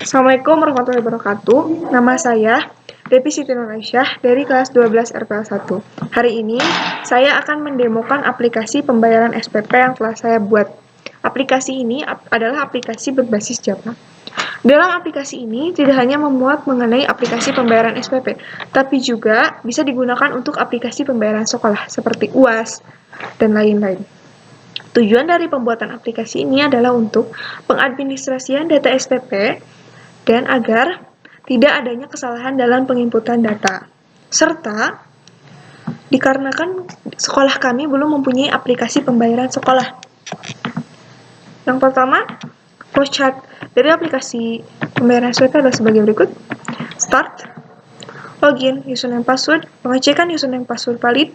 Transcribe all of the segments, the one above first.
Assalamualaikum warahmatullahi wabarakatuh. Nama saya Devi Siti Nuraisyah dari kelas 12 RPL 1. Hari ini saya akan mendemokan aplikasi pembayaran SPP yang telah saya buat. Aplikasi ini adalah aplikasi berbasis Java. Dalam aplikasi ini tidak hanya memuat mengenai aplikasi pembayaran SPP, tapi juga bisa digunakan untuk aplikasi pembayaran sekolah seperti UAS dan lain-lain. Tujuan dari pembuatan aplikasi ini adalah untuk pengadministrasian data SPP dan agar tidak adanya kesalahan dalam penginputan data. Serta dikarenakan sekolah kami belum mempunyai aplikasi pembayaran sekolah. Yang pertama, flowchart dari aplikasi pembayaran SPP adalah sebagai berikut. Start, login, username password, pengecekan username password valid.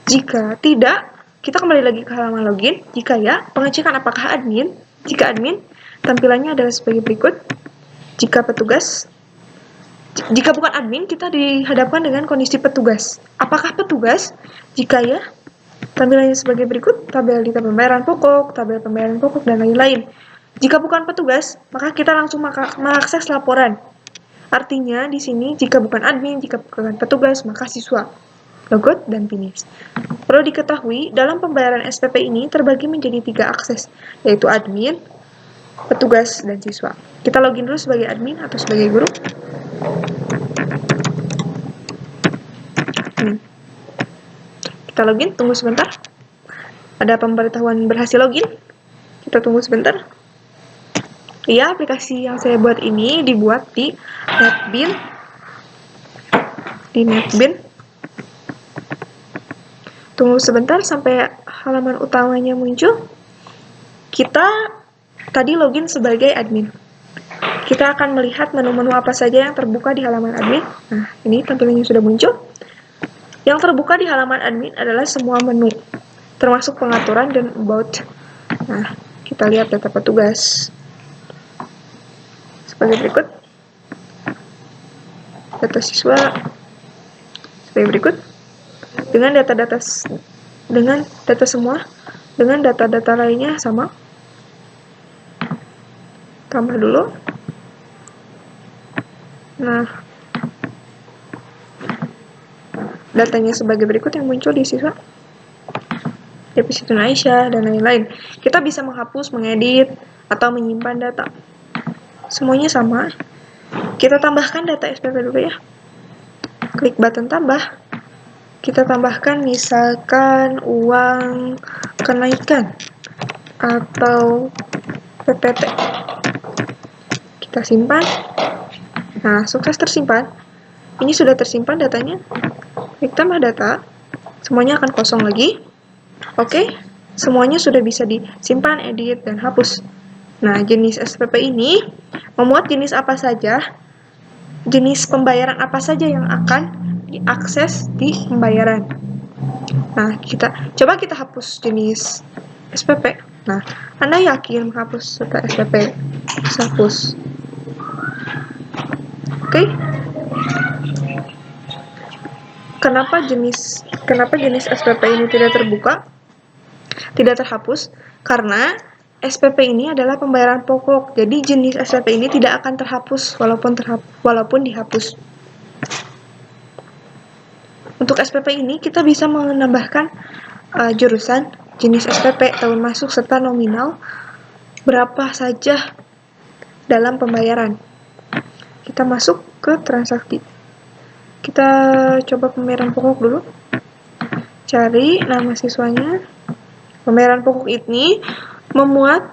Jika tidak, kita kembali lagi ke halaman login. Jika ya, pengecekan apakah admin. Jika admin, tampilannya adalah sebagai berikut. Jika bukan admin, kita dihadapkan dengan kondisi petugas. Apakah petugas? Jika ya, tampilannya sebagai berikut, tabel data pembayaran pokok, tabel pembayaran pokok, dan lain-lain. Jika bukan petugas, maka kita langsung mengakses laporan. Artinya, di sini, jika bukan admin, jika bukan petugas, maka siswa. Logout dan finish. Perlu diketahui, dalam pembayaran SPP ini terbagi menjadi 3 akses, yaitu admin, petugas, dan siswa. Kita login dulu sebagai admin atau sebagai guru. Kita login, tunggu sebentar. Ada pemberitahuan berhasil login. Kita tunggu sebentar. Ya, aplikasi yang saya buat ini dibuat di NetBeans. Tunggu sebentar sampai halaman utamanya muncul. Kita tadi login sebagai admin. Kita akan melihat menu-menu apa saja yang terbuka di halaman admin. Nah, ini tampilannya sudah muncul. Yang terbuka di halaman admin adalah semua menu, termasuk pengaturan dan about. Nah, kita lihat data petugas. Sebagai berikut. Data siswa sebagai berikut. Dengan data-data semua, dengan data-data lainnya sama. Tambah dulu. Nah, datanya sebagai berikut yang muncul di siswa. Devi Siti Nuraisyah dan lain-lain. Kita bisa menghapus, mengedit, atau menyimpan data. Semuanya sama. Kita tambahkan data SPP dulu ya. Klik button tambah. Kita tambahkan misalkan uang kenaikan atau PPT. Kita simpan. Nah, sukses tersimpan. Ini sudah tersimpan datanya. Klik tambah data. Semuanya akan kosong lagi. Oke, semuanya sudah bisa disimpan, edit, dan hapus. Nah, jenis SPP ini memuat jenis apa saja, jenis pembayaran apa saja yang akan diakses di pembayaran. Nah, coba kita hapus jenis SPP. Nah, Anda yakin menghapus data SPP? Bisa hapus. Oke. Kenapa jenis SPP ini tidak terbuka? Tidak terhapus? Karena SPP ini adalah pembayaran pokok. Jadi jenis SPP ini tidak akan terhapus walaupun dihapus. Untuk SPP ini kita bisa menambahkan jurusan, jenis SPP, tahun masuk, serta nominal berapa saja dalam pembayaran. Kita masuk ke transaksi. Kita coba pembayaran pokok dulu. Cari nama siswanya. Pembayaran pokok ini memuat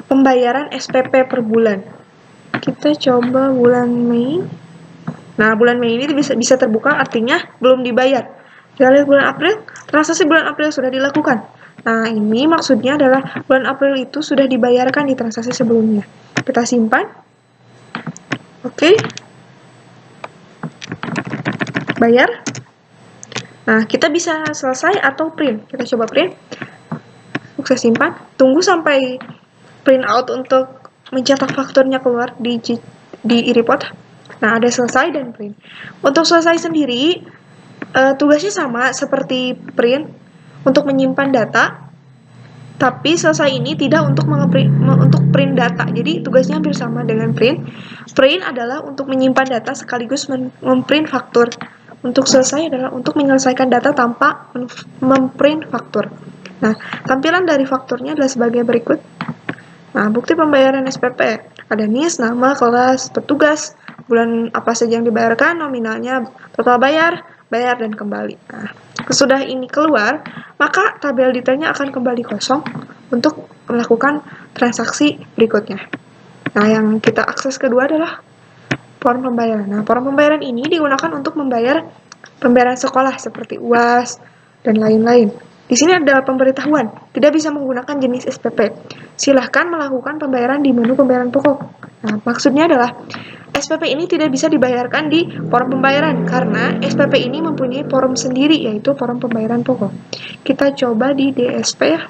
pembayaran SPP per bulan. Kita coba bulan Mei. Nah, bulan Mei ini bisa terbuka, artinya belum dibayar. Kita lihat bulan April, transaksi bulan April sudah dilakukan. Nah, ini maksudnya adalah bulan April itu sudah dibayarkan di transaksi sebelumnya. Kita simpan. Oke. Bayar. Nah, kita bisa selesai atau print. Kita coba print. Sukses simpan. Tunggu sampai print out untuk mencetak fakturnya keluar di e-report. Nah, ada selesai dan print. Untuk selesai sendiri, tugasnya sama seperti print. Untuk menyimpan data, Tapi selesai ini tidak untuk print data. Jadi tugasnya hampir sama dengan print. Print adalah untuk menyimpan data sekaligus memprint faktur. Untuk selesai adalah untuk menyelesaikan data tanpa memprint faktur. Nah, tampilan dari fakturnya adalah sebagai berikut. Nah, bukti pembayaran SPP. Ada NIS, nama, kelas, petugas, bulan apa saja yang dibayarkan, nominalnya, total bayar, dan kembali. Nah, sesudah ini keluar, maka tabel detailnya akan kembali kosong untuk melakukan transaksi berikutnya. Nah, yang kita akses kedua adalah form pembayaran. Nah, form pembayaran ini digunakan untuk membayar pembayaran sekolah seperti UAS dan lain-lain. Di sini ada pemberitahuan, tidak bisa menggunakan jenis SPP. Silahkan melakukan pembayaran di menu pembayaran pokok. Nah, maksudnya adalah SPP ini tidak bisa dibayarkan di form pembayaran karena SPP ini mempunyai form sendiri, yaitu form pembayaran pokok. Kita coba di DSP ya.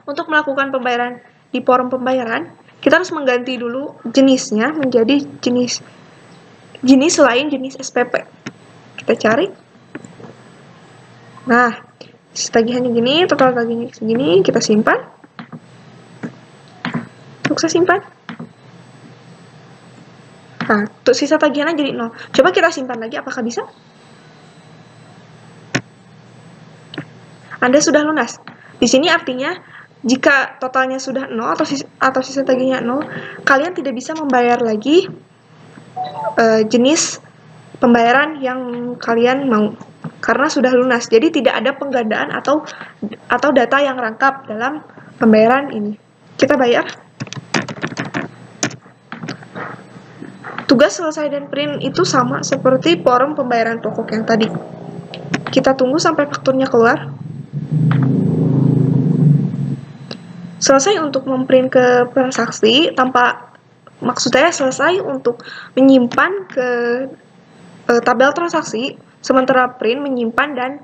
Untuk melakukan pembayaran di form pembayaran, kita harus mengganti dulu jenisnya menjadi jenis selain jenis SPP. Kita cari. Nah, tagihannya gini, total tagihannya segini, kita simpan. Sukses simpan. Nah, untuk sisa tagihannya jadi 0. Coba kita simpan lagi, apakah bisa? Anda sudah lunas. Di sini artinya, jika totalnya sudah 0 atau sisa tagihannya 0, kalian tidak bisa membayar lagi jenis pembayaran yang kalian mau. Karena sudah lunas, jadi tidak ada penggandaan atau data yang rangkap dalam pembayaran ini. Kita bayar. Tugas selesai dan print itu sama seperti form pembayaran pokok yang tadi. Kita tunggu sampai fakturnya keluar. Selesai untuk memprint ke transaksi maksudnya selesai untuk menyimpan ke tabel transaksi, sementara print menyimpan dan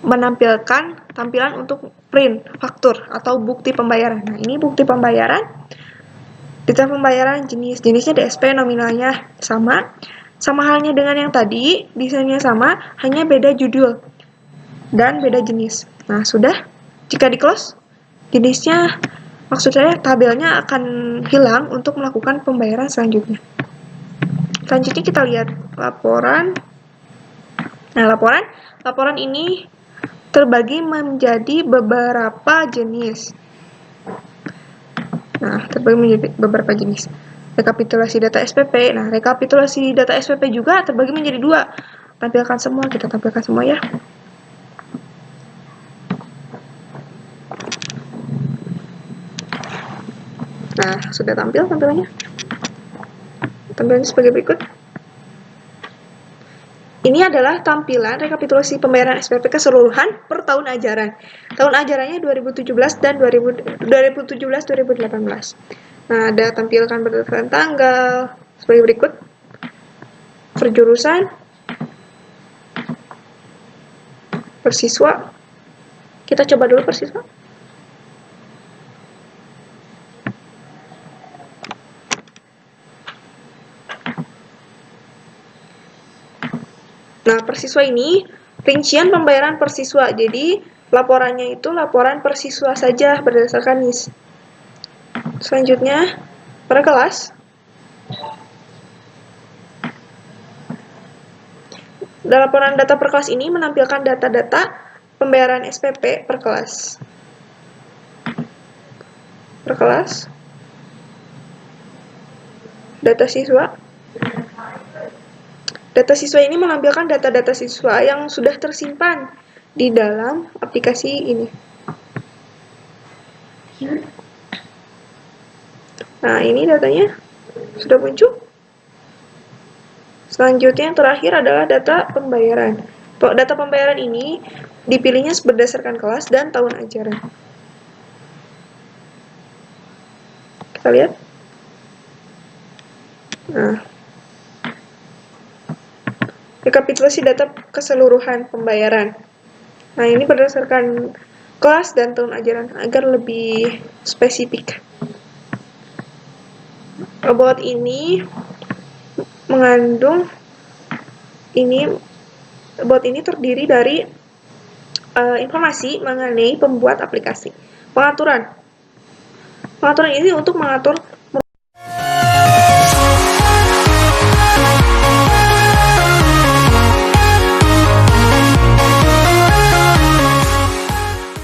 menampilkan tampilan untuk print faktur atau bukti pembayaran. Nah, ini bukti pembayaran. Detail pembayaran jenisnya DSP, nominalnya sama halnya dengan yang tadi, desainnya sama, hanya beda judul dan beda jenis. Nah, sudah. Jika di close, jenisnya, maksud saya tabelnya akan hilang untuk melakukan pembayaran selanjutnya. Selanjutnya kita lihat laporan. Nah, laporan ini terbagi menjadi beberapa jenis. Rekapitulasi data SPP. Nah, rekapitulasi data SPP juga terbagi menjadi 2. Tampilkan semua, kita tampilkan semua ya. Nah, sudah tampil tampilannya. Tampilannya sebagai berikut. Ini adalah tampilan rekapitulasi pembayaran SPP keseluruhan per tahun ajaran. Tahun ajarannya 2017 dan 2017-2018. Nah, ada tampilkan berdasarkan tanggal sebagai berikut. Perjurusan, persiswa. Kita coba dulu persiswa. Nah, persiswa ini rincian pembayaran persiswa. Jadi, laporannya itu laporan persiswa saja berdasarkan NIS. Selanjutnya, per kelas. Laporan data per kelas ini menampilkan data-data pembayaran SPP per kelas. Per kelas. Data siswa. Data siswa ini menampilkan data-data siswa yang sudah tersimpan di dalam aplikasi ini. Nah, ini datanya sudah muncul. Selanjutnya yang terakhir adalah data pembayaran. Data pembayaran ini dipilihnya berdasarkan kelas dan tahun ajaran. Kita lihat. Nah, rekapitulasi data keseluruhan pembayaran. Nah, ini berdasarkan kelas dan tahun ajaran agar lebih spesifik. Bot ini terdiri dari informasi mengenai pembuat aplikasi. Pengaturan. Pengaturan ini untuk mengatur